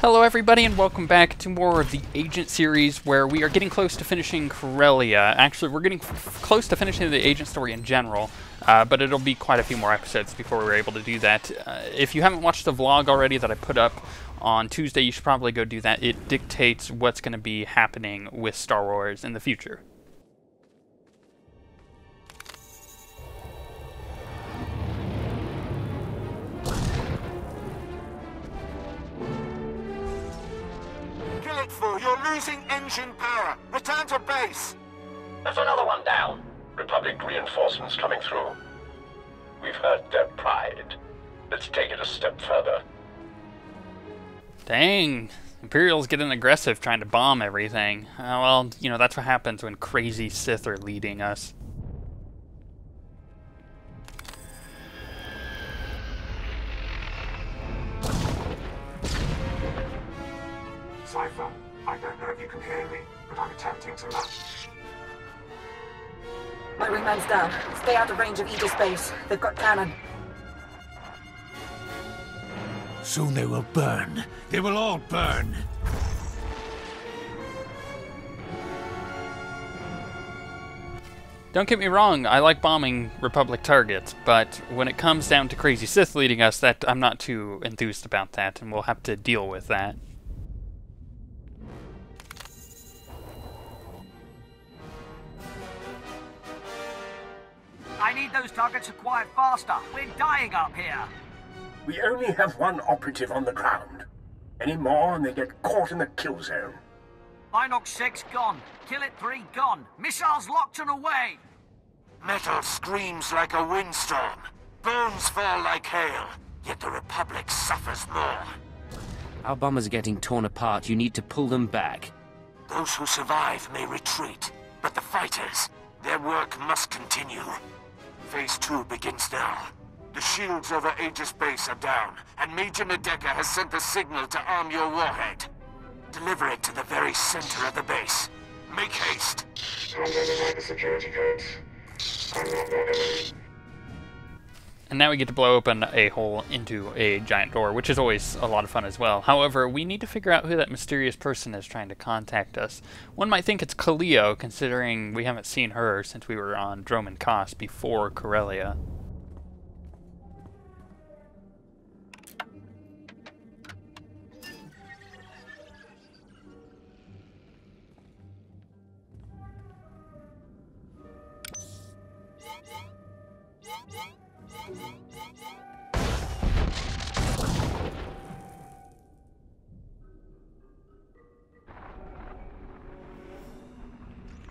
Hello everybody and welcome back to more of the Agent series where we are getting close to finishing Koliya. Actually, we're getting close to finishing the Agent story in general, but it'll be quite a few more episodes before we're able to do that. If you haven't watched the vlog already that I put up on Tuesday, you should probably go do that. It dictates what's going to be happening with Star Wars in the future. You're losing engine power. Return to base. There's another one down. Republic reinforcements coming through. We've hurt their pride. Let's take it a step further. Dang. Imperial's getting aggressive trying to bomb everything. Well, you know, that's what happens when crazy Sith are leading us. Cypher, I don't know if you can hear me, but I'm attempting to land. My wingman's down. Stay out of range of Aegis base. They've got cannon. Soon they will burn. They will all burn. Don't get me wrong, I like bombing Republic targets, but when it comes down to crazy Sith leading us, I'm not too enthused about that, and we'll have to deal with that. I need those targets acquired faster. We're dying up here. We only have one operative on the ground. Any more and they get caught in the kill zone. Binox 6 gone. Kill it 3 gone. Missiles locked and away. Metal screams like a windstorm. Bones fall like hail. Yet the Republic suffers more. Our bombers are getting torn apart. You need to pull them back. Those who survive may retreat, but the fighters, their work must continue. Phase 2 begins now. The shields over Aegis base are down, and Major Nadeka has sent the signal to arm your warhead. Deliver it to the very center of the base. Make haste. I'm going to hide the security codes. I'm not your enemy. And now we get to blow open a hole into a giant door, which is always a lot of fun as well. However, we need to figure out who that mysterious person is trying to contact us. One might think it's Koliya, considering we haven't seen her since we were on Droman Kos before Koliya.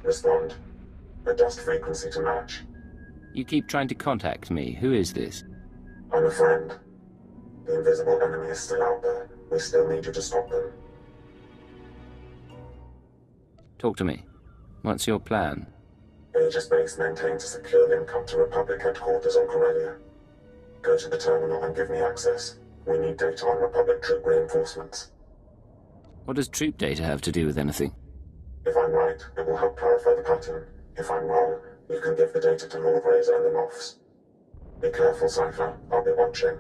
Respond. Adjust frequency to match. You keep trying to contact me. Who is this? I'm a friend. The invisible enemy is still out there. We still need you to stop them. Talk to me. What's your plan? Aegis base maintains a secure link up to Republic headquarters on Koliya. Go to the terminal and give me access. We need data on Republic troop reinforcements. What does troop data have to do with anything? If I'm right, it will help clarify the pattern. If I'm wrong, you can give the data to Lord Razor and the Moffs. Be careful, Cypher. I'll be watching.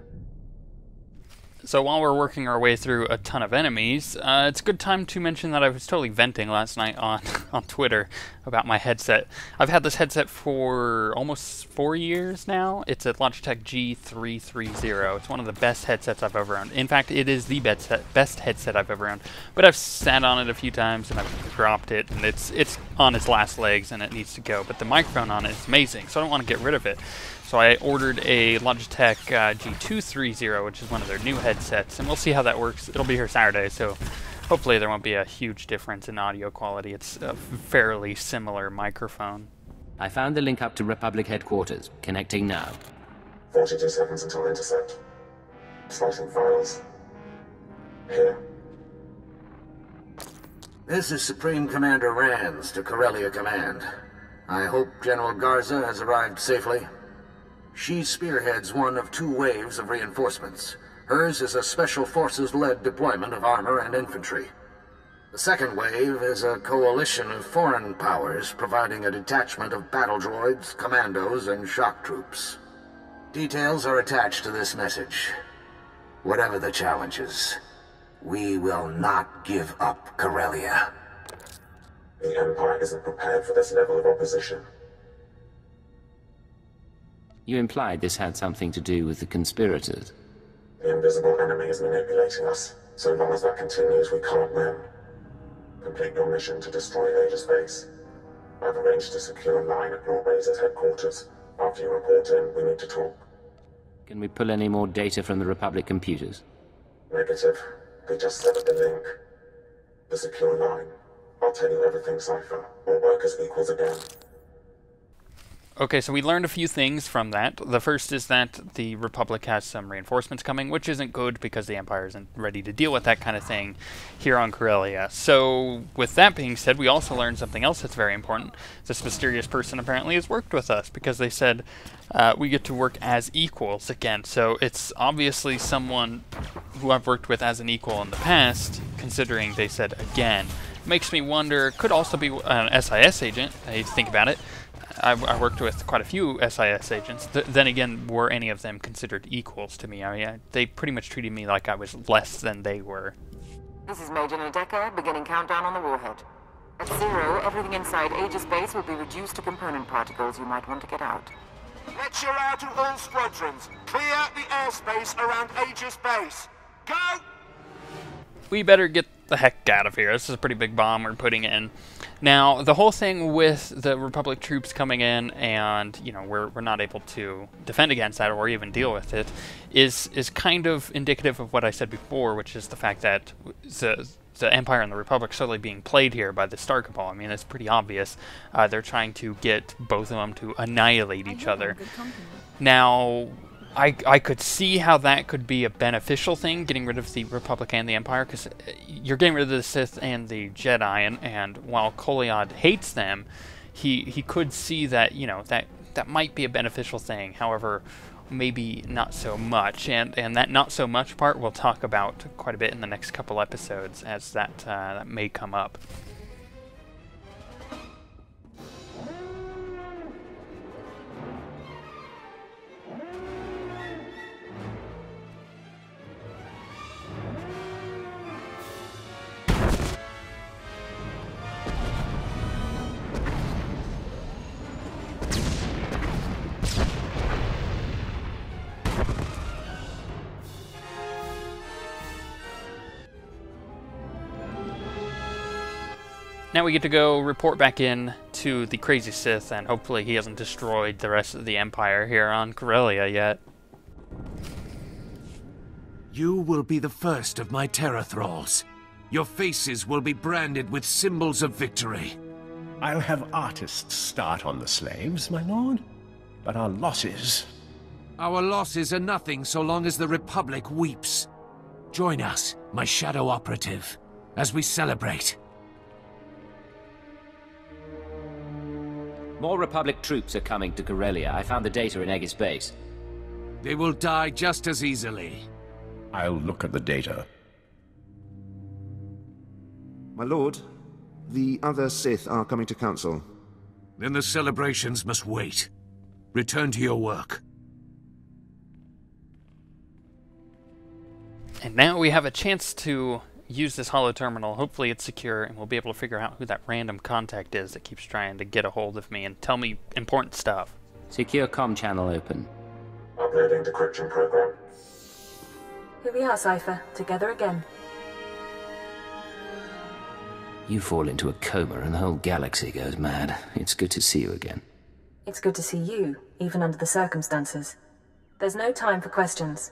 So while we're working our way through a ton of enemies, it's a good time to mention that I was totally venting last night on Twitter about my headset. I've had this headset for almost 4 years now. It's a Logitech G330. It's one of the best headsets I've ever owned. In fact, it is the best headset I've ever owned. But I've sat on it a few times and I've dropped it, and it's on its last legs and it needs to go. But the microphone on it is amazing, so I don't want to get rid of it. So I ordered a Logitech G230, which is one of their new headsets, and we'll see how that works. It'll be here Saturday, so hopefully there won't be a huge difference in audio quality. It's a fairly similar microphone. I found the link up to Republic headquarters. Connecting now. 42 seconds until intercept. Slicing files. Here. This is Supreme Commander Rands to Koliya Command. I hope General Garza has arrived safely. She spearheads one of 2 waves of reinforcements. Hers is a Special Forces-led deployment of armor and infantry. The second wave is a coalition of foreign powers providing a detachment of battle droids, commandos, and shock troops. Details are attached to this message. Whatever the challenges, we will not give up Corellia. The Empire isn't prepared for this level of opposition. You implied this had something to do with the conspirators. The invisible enemy is manipulating us. So long as that continues, we can't win. Complete your mission to destroy Aegis base. I've arranged to secure a line at your base's headquarters. After you report in, we need to talk. Can we pull any more data from the Republic computers? Negative. They just severed the link. The secure line. I'll tell you everything, Cypher. Or work as equals again. Okay, so we learned a few things from that. The first is that the Republic has some reinforcements coming, which isn't good because the Empire isn't ready to deal with that kind of thing here on Corellia. So, with that being said, we also learned something else that's very important. This mysterious person apparently has worked with us because they said we get to work as equals again. So, it's obviously someone who I've worked with as an equal in the past, considering they said again. Makes me wonder, could also be an SIS agent, if you think about it. I worked with quite a few SIS agents. Then again, were any of them considered equals to me? I mean, they pretty much treated me like I was less than they were. This is Major Nadeka, beginning countdown on the warhead. At 0, everything inside Aegis base will be reduced to component particles you might want to get out. Let's your out to all squadrons. Clear the airspace around Aegis base. Go! We better get the heck out of here. This is a pretty big bomb we're putting in. Now, the whole thing with the Republic troops coming in and, you know, we're not able to defend against that or even deal with it is kind of indicative of what I said before, which is the fact that the Empire and the Republic slowly being played here by the Star Cabal. I mean, it's pretty obvious. They're trying to get both of them to annihilate each other. Now, I could see how that could be a beneficial thing, getting rid of the Republic and the Empire, because you're getting rid of the Sith and the Jedi, and while Koliya hates them, he could see that, you know, that might be a beneficial thing. However, maybe not so much, and that not so much part we'll talk about quite a bit in the next couple episodes, as that may come up. Now we get to go report back in to the crazy Sith, and hopefully he hasn't destroyed the rest of the Empire here on Corellia yet. You will be the first of my terror thralls. Your faces will be branded with symbols of victory. I'll have artists start on the slaves, my lord. But our losses... Our losses are nothing so long as the Republic weeps. Join us, my shadow operative, as we celebrate. More Republic troops are coming to Corellia. I found the data in Aegis base. They will die just as easily. I'll look at the data. My lord, the other Sith are coming to council. Then the celebrations must wait. Return to your work. And now we have a chance to use this holo terminal. Hopefully it's secure, and we'll be able to figure out who that random contact is that keeps trying to get a hold of me and tell me important stuff. Secure comm channel open. Uploading decryption program. Here we are, Cypher. Together again. You fall into a coma and the whole galaxy goes mad. It's good to see you again. It's good to see you, even under the circumstances. There's no time for questions.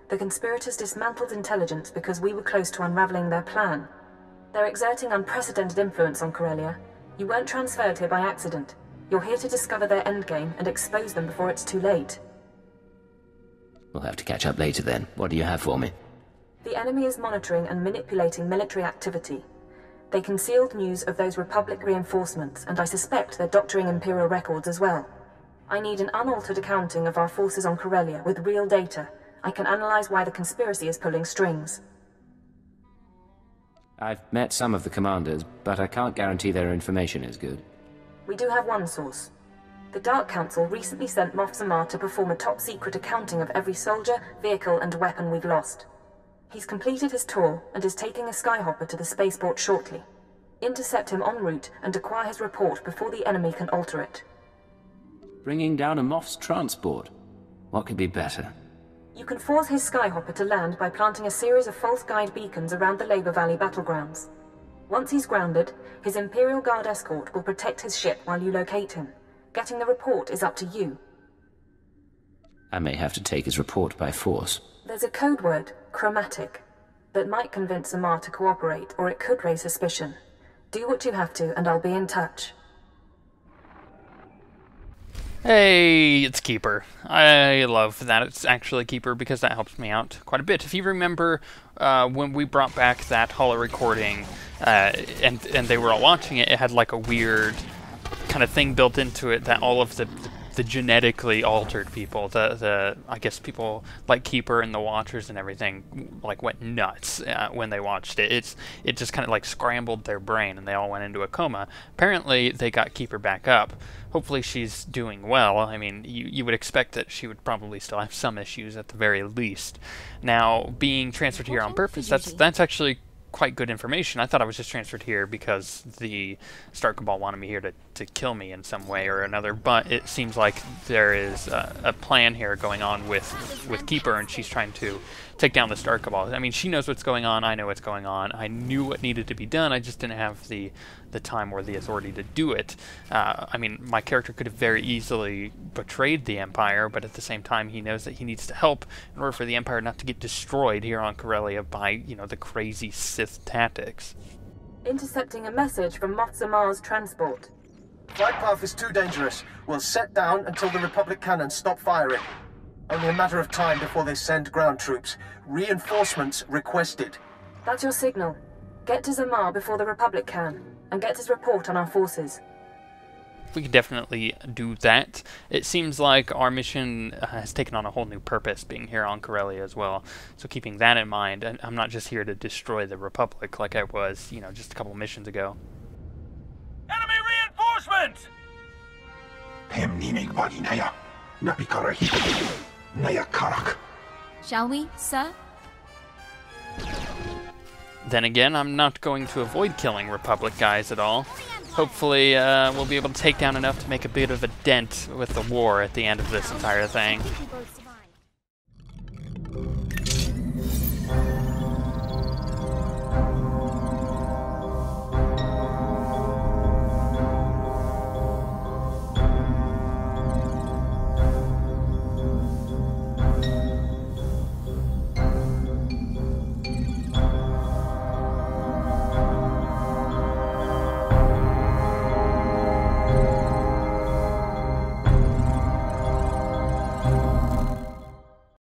The conspirators dismantled intelligence because we were close to unraveling their plan. They're exerting unprecedented influence on Corellia. You weren't transferred here by accident. You're here to discover their endgame and expose them before it's too late. We'll have to catch up later then. What do you have for me? The enemy is monitoring and manipulating military activity. They concealed news of those Republic reinforcements, and I suspect they're doctoring Imperial records as well. I need an unaltered accounting of our forces on Corellia with real data. I can analyze why the conspiracy is pulling strings. I've met some of the commanders, but I can't guarantee their information is good. We do have one source. The Dark Council recently sent Moff Zamar to perform a top-secret accounting of every soldier, vehicle, and weapon we've lost. He's completed his tour and is taking a skyhopper to the spaceport shortly. Intercept him en route and acquire his report before the enemy can alter it. Bringing down a Moff's transport. What could be better? You can force his skyhopper to land by planting a series of false guide beacons around the Labor Valley battlegrounds. Once he's grounded, his Imperial Guard escort will protect his ship while you locate him. Getting the report is up to you. I may have to take his report by force. There's a code word, chromatic, that might convince Zamar to cooperate, or it could raise suspicion. Do what you have to, and I'll be in touch. Hey, it's Keeper. I love that it's actually Keeper because that helps me out quite a bit. If you remember when we brought back that holo recording and they were all watching it, it had like a weird kind of thing built into it that all of the genetically altered people, I guess people like Keeper and the Watchers and everything, like went nuts when they watched it. It just kind of like scrambled their brain and they all went into a coma. Apparently they got Keeper back up. Hopefully she's doing well. I mean, you would expect that she would probably still have some issues at the very least. Now, being transferred here on purpose, that's actually quite good information. I thought I was just transferred here because the Star Cabal wanted me here to kill me in some way or another, but it seems like there is a plan here going on with Keeper, and she's trying to take down the Star Cabal. I mean, she knows what's going on, I know what's going on, I knew what needed to be done, I just didn't have the time or the authority to do it. I mean, my character could have very easily betrayed the Empire, but at the same time he knows that he needs to help in order for the Empire not to get destroyed here on Koliya by, you know, the crazy Sith tactics. Intercepting a message from Moff Zamar's transport. Flight path is too dangerous. We'll set down until the Republic cannons stop firing. Only a matter of time before they send ground troops. Reinforcements requested. That's your signal. Get to Zamar before the Republic can, and get his report on our forces. We could definitely do that. It seems like our mission has taken on a whole new purpose being here on Koliya as well. So keeping that in mind, I'm not just here to destroy the Republic like I was, you know, just a couple of missions ago. Enemy reinforcements! Shall we, sir? Then again, I'm not going to avoid killing Republic guys at all. Hopefully, we'll be able to take down enough to make a bit of a dent with the war at the end of this entire thing.